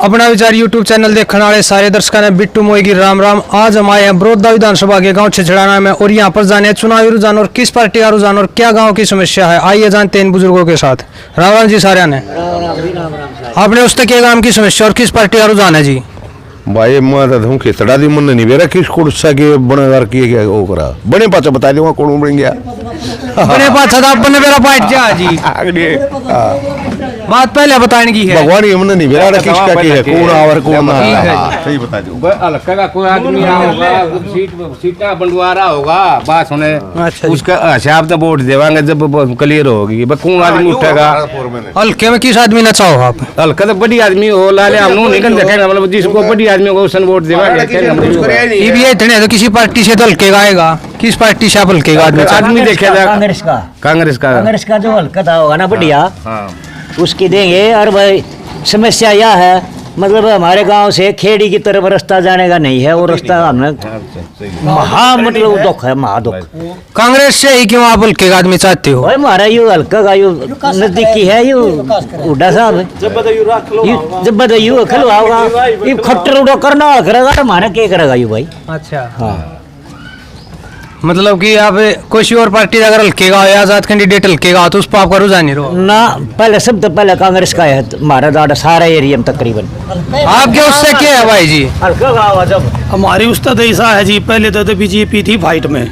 अपना विचार YouTube channel देखने वाले सारे दर्शकों ने बिट्टू मोई की राम राम। आज हम आए हैं बड़ौदा विधानसभा के गांव छिछड़ाना में और यहां पर जाने चुनावी रुझान और किस पार्टी का रुझान और क्या गांव की समस्या है, आइए जानते हैं इन बुजुर्गों के साथ। राम राम जी सारे ने। आपने उस तक गांव की समस्या और किस पार्टी का रुझान है जी? भाई मैं खितड़ा दी मन नहीं बेरा किस कुर्सा के बने बार किए गया वो करा बने पाचा बता दूंगा कौन बन गया बने पाचा था बने मेरा पाइट जा जी बात पहले बताने की है। भगवान ये मन नहीं बेरा किसका की है कौन आवर कौन ना सही बता दो। हल्का का कोई आदमी होगा सीटा बंटवारा होगा बात सुने उसका हिसाब तो वोट देवांगे जब क्लियर होगी। कौन आदमी उठेगा हल्के में किस आदमी नचा हो आप? हल्का तो बड़ी आदमी हो लाले हम निकल देखेंगे मतलब जिसको बड़ी आदमी को उसन वोट देवांगे। ये भी इतने तो किसी पार्टी से तो हल्के का आएगा, किस पार्टी से आप हल्के का आदमी देखेगा? कांग्रेस का जो हल्का था होगा ना बढ़िया उसकी देंगे। और भाई समस्या यह है मतलब हमारे गांव से खेड़ी की तरफ रास्ता जाने का नहीं है, वो रास्ता हमने मतलब दुख है, महादुख। कांग्रेस से ही क्यों आप हल्के का आदमी चाहते हो? भाई हमारा यू हल्का का यू नजदीकी है यू उड्डा साहब जब बताइए खलवाओगा ये खट्टर उड़ा करना करेगा तो हमारा क्या करेगा यू भाई। अच्छा हाँ, मतलब कि आप कोई और पार्टी अगर हल्के का या आजाद कैंडिडेट हल्के का तो उस पर आपका रुझान नहीं रहो ना। पहले सब तो पहले कांग्रेस का है हमारा दादा सारा एरिया में तकरीबन। आपके उससे क्या है भाई जी? हल्का का जब हमारी उस्ताद ऐसा है जी, पहले तो बीजेपी थी फाइट में।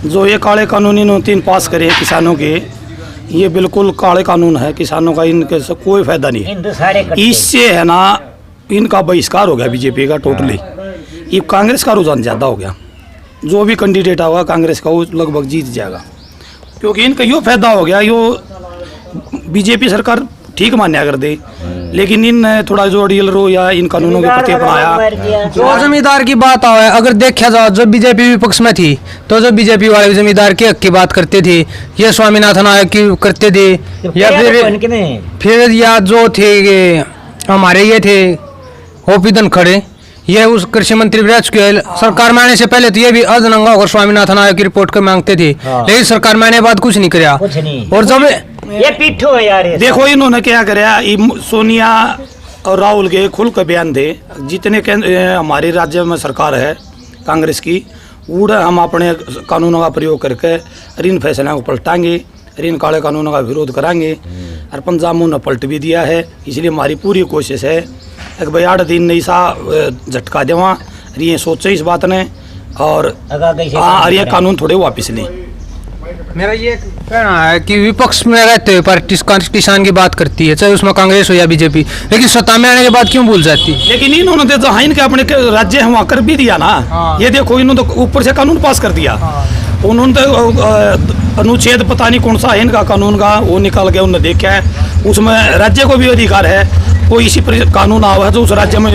जो ये काले कानून इन्होंने 3 पास करे हैं किसानों के, ये बिल्कुल काले कानून है किसानों का, इनके से कोई फायदा नहीं है। इससे है ना इनका बहिष्कार हो गया बीजेपी का टोटली। ये कांग्रेस का रुझान ज़्यादा हो गया, जो भी कैंडिडेट होगा कांग्रेस का वो लगभग जीत जाएगा, क्योंकि इनका यो फायदा हो गया। यो बीजेपी सरकार ठीक मान्या कर दे, लेकिन इन थोड़ा जो डीलर या इन कानूनों के प्रति अपनाया। जो जमींदार की बात है, अगर देखा जाए जो बीजेपी विपक्ष में थी तो जो बीजेपी वाले जमींदार के हक की बात करते थे, ये स्वामीनाथन आयोग की करते थे, या फिर या जो थे हमारे ये थे ओपी धनखड़े, ये उस कृषि मंत्री विराज गोयल सरकार में आने से पहले तो ये भी अजनंगा होकर स्वामीनाथन आयोग की रिपोर्ट को मांगते थे, लेकिन सरकार में आने बाद कुछ नहीं किया। और जब ये पीठो है यार, देखो इन्होंने क्या कराया, सोनिया और राहुल के खुल के बयान थे जितने हमारे राज्य में सरकार है कांग्रेस की, उड़ हम अपने कानूनों का प्रयोग करके ऋण फैसलों को पलटाएंगे, ऋण काले कानूनों का विरोध कराएंगे। और पंजाब ने पलट भी दिया है, इसलिए हमारी पूरी कोशिश है एक भाई 8 दिन नहीं सा झटका देवा ये सोचे इस बात ने, और ये कानून थोड़े वापस लें। मेरा ये कहना है कि विपक्ष में रहते हुए पार्टी किसान की बात करती है, चाहे उसमें कांग्रेस हो या बीजेपी, लेकिन सत्ता में आने के बाद क्यों भूल जाती? लेकिन इन्होंने तो जहाँ इनके अपने राज्य है वहाँ कर भी दिया ना। ये देखो इन्होंने तो ऊपर से कानून पास कर दिया। उन्होंने तो अनुच्छेद पता नहीं कौन सा है इनका कानून का, वो निकाल के उन्होंने देखा है, उसमें राज्य को भी अधिकार है कोई इसी कानून आवा है जो उस राज्य में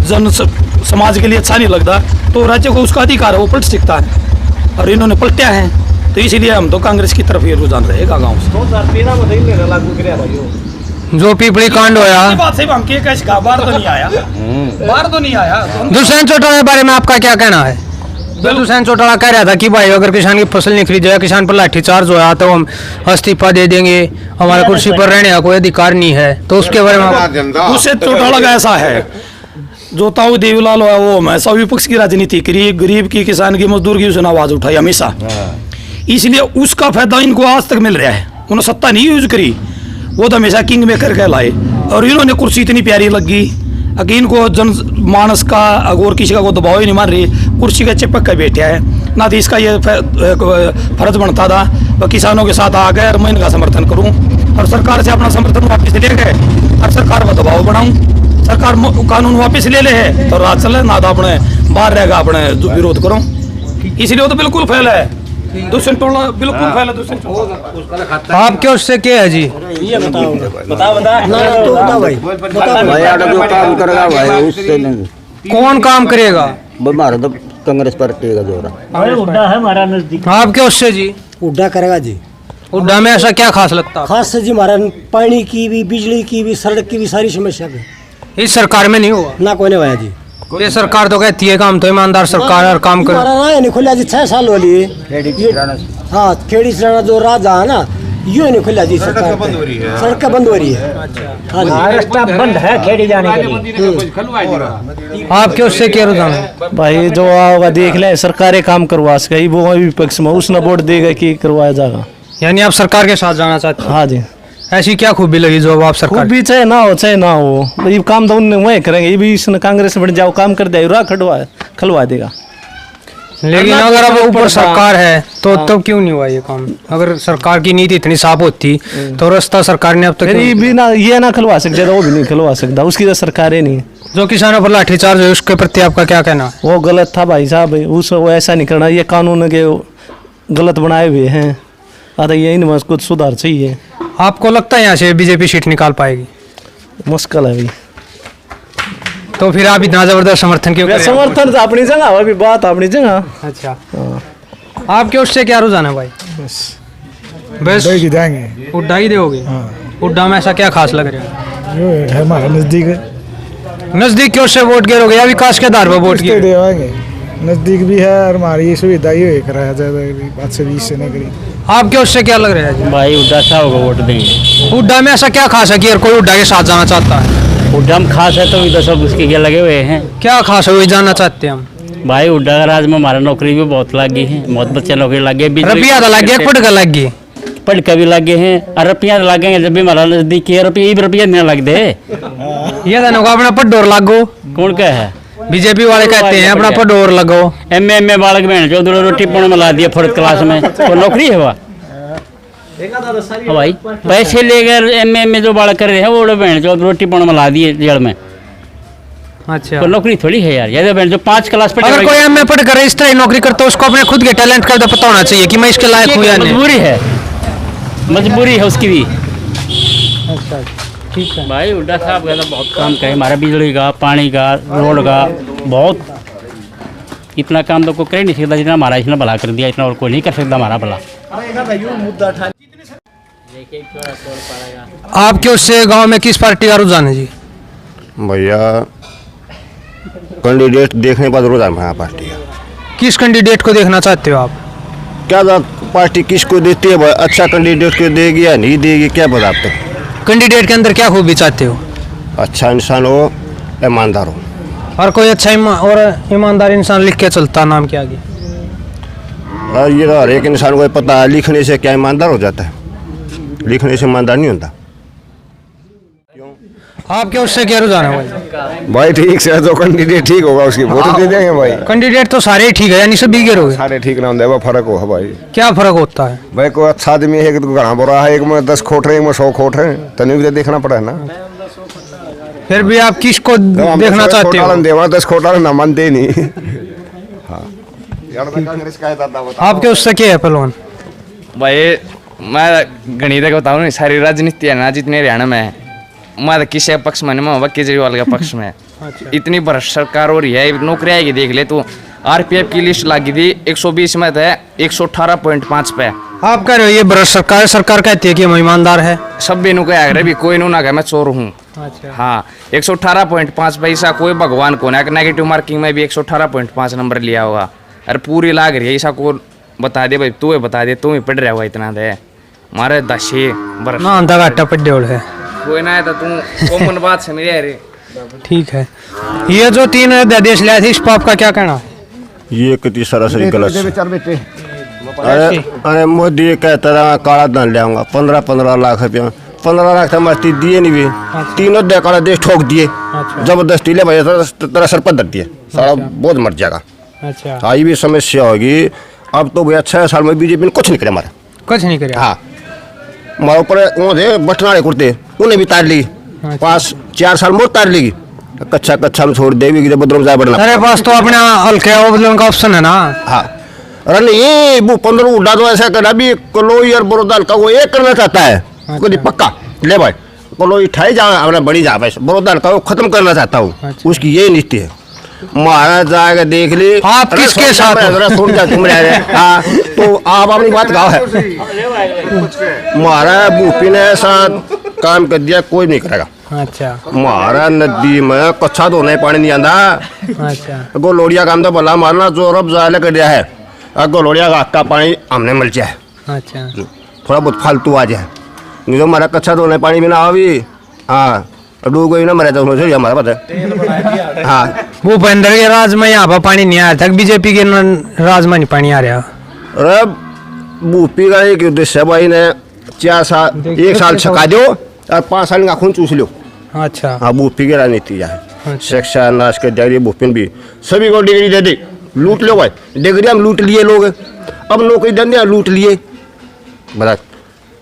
जन समाज के लिए अच्छा नहीं लगता तो राज्य को उसका अधिकार है, वो पलट सकता है, और इन्होंने पलटा है। तो इसीलिए हम तो कांग्रेस की तरफ ये रुझान रहेगा गाँव से। जो पिपली कांड होया बात से बाहर तो नहीं आया, बाहर तो नहीं आया। दुष्यंत चौटाला के बारे में आपका क्या कहना है? दुष्यंत चौटाला कह रहा था कि भाई अगर किसान की फसल नहीं खरीदी जाए, किसान पर लाठीचार्ज होया तो हम इस्तीफा दे देंगे, हमारे कुर्सी पर रहने का कोई अधिकार नहीं है, तो उसके बारे में दुष्यंत चौटाला का ऐसा है जो ताऊ देवीलाल है वो हमेशा विपक्ष की राजनीति करी, गरीब की किसान की मजदूर की उसने आवाज उठाई हमेशा, इसलिए उसका फायदा इनको आज तक मिल रहा है। उन्होंने सत्ता नहीं यूज करी, वो तो हमेशा किंग मेकर कहलाए, और इन्होंने कुर्सी इतनी प्यारी लगी कि इनको जन मानस का और किसी का कोई दबाव ही नहीं मार रही, कुर्सी का चिपक कर बैठा है ना। तो इसका ये फर्ज बनता था वह किसानों के साथ आ गए और मैं इनका समर्थन करूं और सरकार से अपना समर्थन वापस ले गए और सरकार पर दबाव बनाऊं, सरकार कानून वापस ले है तो राज चले ना, तो अपने बाहर रहेगा अपने विरोध करो। इसलिए वो तो बिल्कुल फैल है दुष्यंत चौटाला, बिल्कुल फैल है दुष्यंत चौटाला। आपके उससे क्या है जी? ये बताओ कौन काम करेगा? हमारा तो कांग्रेस पार्टी का जोर है। उड्डा है हमारा नजदीक। आपके उससे जी? उड्डा करेगा जी। उड्डा में ऐसा क्या खास लगता है? खास से जी हमारा पानी की भी, बिजली की भी, सड़क की भी सारी समस्या पे इस सरकार में नहीं हुआ ना कोई नहीं हुआ जी। ये सरकार तो कहती है काम तो ईमानदार सरकार और काम कर नहीं खोलिया जी 6 साल वाली। हाँ खेड़ी सराना जो राजा है ना यो नहीं खुला जी सरकार बंद हो रही है। सड़क बंद हो रही है हाँ जी रास्ता बंद है खेड़ी जाने के लिए। आपके उससे क्या रुझान है? भाई जो होगा देख ले, सरकारें काम करवा सके, वो विपक्ष में उसने वोट देगा कि करवाया जाएगा। यानी आप सरकार के साथ जाना चाहते हैं? हाँ जी, ऐसी क्या खूबी लगी जो आप खूब सरकार? भी चाहे ना हो ये काम तो उन्हें वही करेंगे। ये भी इसने कांग्रेस में जाओ काम कर दिया, खलवा देगा। लेकिन अगर अब ऊपर सरकार है तो तब क्यों नहीं हुआ ये काम? अगर सरकार की नीति इतनी साफ होती तो रास्ता सरकार ने अब तक फिर ये भी ना, ये ना खलवा सकते वो भी नहीं खलवा सकता, उसकी तो सरकारें नहीं। जो किसानों पर लाठीचार्ज है उसके प्रति आपका क्या कहना है? वो गलत था भाई साहब, उस वो ऐसा नहीं करना, ये कानून के गलत बनाए हुए हैं। अरे ये इनमें कुछ सुधार चाहिए। आपको लगता है यहाँ से बीजेपी सीट निकाल पाएगी? मुश्किल है भाई। तो फिर आप इतना जबरदस्त समर्थन क्यों कर रहे हैं? समर्थन तो अपनी जगह, अभी बात अपनी जगह। अच्छा, आपके उससे क्या रुझान है भाई? बस जाएंगे उड्डा ही दोगे? उड्डा में ऐसा क्या खास लग रहा है? जो है हमारा नजदीक है, नजदीक क्यों से वोट गिरोगे या विकास के आधार पर वोट गिरोगे? देवाएंगे, नजदीक भी है और हमारी सुविधा ही है, कराया जाए बात से 20 से नहीं करी। आपके उससे क्या लग रहा है? भाई उड्डा साहब को वोट देंगे। उड्डा में ऐसा क्या खास है कि हर कोई उड्डा के साथ जाना चाहता है? उड्डा में खास है तो इधर सब उसके क्या लगे हुए हैं। क्या खास है वही जानना चाहते हैं हम। भाई उड्डा का राज में हमारा नौकरी भी बहुत लग गई है, बहुत बच्चे नौकरी लग गए। रुपया तो लग गया, पटका लग गई, पटका भी लगे हैं और रुपया लगेंगे जब भी हमारा नजदीक है। रुपया नहीं लग दे, ये तो अपना पडोर लगो। कौन क्या है? बीजेपी वाले कहते हैं अपना पडोर लगो। एम बालक बहन जो रोटी पानी मिला दिया फोर्थ क्लास में, तो नौकरी है वह भाई। पैसे लेकर एम में जो बालक कर रहे हैं वो बहन जो रोटी पानी मिला दिए जेल में, अच्छा तो नौकरी थोड़ी है यार। ये बहन जो 5 क्लास पर अगर कोई एमए पढ़ कर इस तरह नौकरी करता है उसको अपने खुद के टैलेंट का तो पता होना चाहिए कि मैं इसके लायक हूँ या नहीं। मजबूरी है उसकी भी। अच्छा ठीक है भाई उड्डा साहब का तो बहुत काम करे, हमारा बिजली का, पानी का, रोड का, बहुत इतना काम तो कोई कर नहीं सकता जितना हमारा इसने भला कर दिया। इतना और कोई नहीं कर सकता हमारा भला। आपके उससे गांव में किस पार्टी का रुझान है जी? भैया कैंडिडेट देखने पर रुझान है पार्टी का। किस कैंडिडेट को देखना चाहते हो आप? क्या पार्टी किसको देती है भाई? अच्छा कैंडिडेट को देगी या नहीं देगी क्या बता आप तक? कैंडिडेट के अंदर क्या खूबी चाहते हो? अच्छा इंसान हो, ईमानदार हो। और कोई अच्छा और ईमानदार इंसान लिख के चलता नाम के आगे? और ये तो हर एक इंसान को पता है लिखने से क्या ईमानदार हो जाता है, लिखने से ईमानदार नहीं होता। आपके उससे क्या रुझान है भाई? भाई ठीक से तो कैंडिडेट ठीक होगा उसकी वोट दे देंगे भाई। कैंडिडेट तो सारे ठीक है यानी सभी गिरोगे? सारे ठीक ना होंगे, फर्क हो भाई। क्या फर्क होता है? भाई कोई अच्छा आदमी है तो घना बुरा है, एक में 10 खोट है, एक में 100 खोट है, तभी भी देखना पड़ा है ना। फिर भी आप किसको देखना चाहते हो? देवा 10 खोटा ना मानते नहीं। हाँ कांग्रेस का आपके उससे क्या है पहलवान? भाई मैं गणित का बताऊँ नहीं, सारी राजनीति है ना जितने हरियाणा में है, मैं किसी के पक्ष में नहीं, मैं केजरीवाल के पक्ष में। इतनी भ्रष्ट सरकार हो रही है, नौकरी आएगी देख ले तू। आरपीएफ की लिस्ट लगी थी 120 में थे 118.5 पे। आप कह रहे हो ये भ्रष्ट सरकार? सरकार कहती है कि हम ईमानदार है। सब भी कह भी कोई ना कहे मैं चोर हूँ। हाँ 118.5 पैसा कोई भगवान को ना, नेगेटिव मार्किंग में भी 118.5 नंबर लिया होगा। अरे पूरी लाग रही है, ऐसा को बता दे भाई, तू बता दे, तू ही पढ़ रहा हुआ इतना दे मारे 10 वर्ष ना अंधा घाटा पड्डे है कोई ना है तो तू कॉमन बात समझ रहे। ठीक है, ये जो 3 अध्यादेश लाए थे इस पर आपका क्या कहना है? ये कितनी सरासरी गलत है। अरे मोदी कहता रहा काला धन ले आऊंगा 15 लाख रुपया, 15 लाख हमारे दिए नहीं भी। 3 अध्याय काला देश ठोक दिए, जबरदस्ती ले भाई तेरा सर पर धर दिए, सारा बहुत मर जाएगा। अच्छा आई भी समस्या होगी। अब तो भैया 6 साल में बीजेपी ने कुछ नहीं करे हमारा, कुछ नहीं करे। हाँ हमारे ऊपर बटनाड़े कुर्ते उन्हें भी तार ली, 5-4 साल में तार लेगी, कच्चा में छोड़ देगी जब बदरम जाए बढ़ना। तेरे पास तो अपने हल्के का ऑप्शन है ना। हाँ अरे नहीं वो 15 उड़ा तो ऐसा करना भी कलोई और बड़ौदा का वो एक करना चाहता है। कोई पक्का ले भाई कलोई ठाई जा अपना बड़ी जा भाई, बड़ौदा का वो खत्म करना चाहता हूँ। उसकी यही नीति है। महाराज जाएगा देख ली। आप किसके साथ सुन जा तुम रहे। हाँ तो आप अपनी बात कहा है। महाराज भूपी ने ऐसा काम कर दिया कोई नहीं करेगा। अच्छा महाराज नदी में कच्चा धोने पानी नहीं आता। अच्छा गोलोड़िया काम तो भला मारना जो रब जाले कर दिया है, गोलोड़िया का पानी हमने मिल जाए। अच्छा थोड़ा बहुत फालतू आ जाए, नहीं तो हमारा कच्चा तो नहीं पानी में ना अभी। हाँ डूब गई ना मरे तो हमारा पता है। हाँ भूपेंद्र के राज में यहाँ पर पानी नहीं आया था, बीजेपी के राज में नहीं पानी आ रहा। अरे भूपी का एक उद्देश्य भाई ने 4 साल 1 साल छका दो और 5 साल का खून चूस लो। अच्छा हाँ भूपी की राजनीति है, शिक्षा नाश के जारी भूपिन भी सभी को डिग्री दे दी, लूट लो भाई, डिग्री हम लूट लिए लोग, अब नौकरी धंधे लूट लिए, बता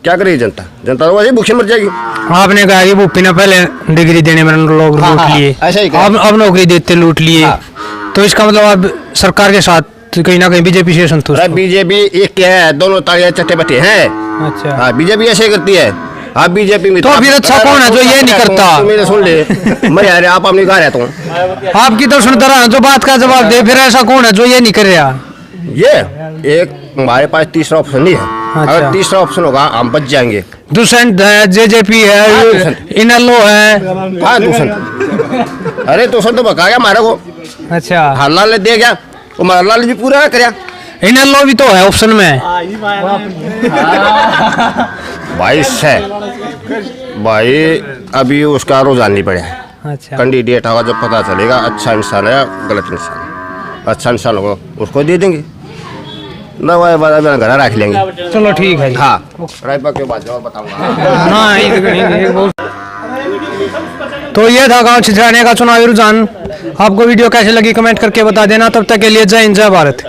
क्या करेगी जनता, जनता तो वैसे भूखे मर जाएगी। आपने कहा कि भूपी ने पहले डिग्री देने में लोग लूट लिए, अब नौकरी देते लूट लिए, तो इसका मतलब आप सरकार के साथ कहीं ना कहीं बीजेपी से संतुष्ट हो? बीजेपी एक क्या है, दोनों तालियां चट्टे बट्टे हैं। अच्छा हाँ बीजेपी ऐसे करती है। आप बीजेपी में तो फिर अच्छा कौन है जो ये नहीं करता? मेरे सुन ले, मैं यार आप अपनी कहा रहता हूँ, आपकी तो सुनता रहा जो बात का जवाब दे, फिर ऐसा कौन है जो ये नहीं कर रहा? ये एक हमारे पास तीसरा ऑप्शन नहीं है। अगर तीसरा ऑप्शन होगा हम बच जाएंगे। दुष्यंत है, जेजेपी है, इनलो है। हाँ दुष्यंत, अरे दुष्यंत तो बका गया हमारे को। अच्छा हाँ लाल दे गया, हमारा लाल भी पूरा कर। इनलो भी तो है ऑप्शन में भाई है भाई, अभी उसका रुझान नहीं पड़ा है। अच्छा कैंडिडेट होगा जब पता चलेगा अच्छा इंसान है गलत इंसान है। अच्छा इंसान होगा उसको दे देंगे, ना वो घर रख लेंगे। चलो ठीक है। हाँ रायपा के बाद और बताऊंगा। हाँ तो ये था गांव छिछराने का चुनावी रुझान। आपको वीडियो कैसे लगी कमेंट करके बता देना। तब तक के लिए जय हिंद जय भारत।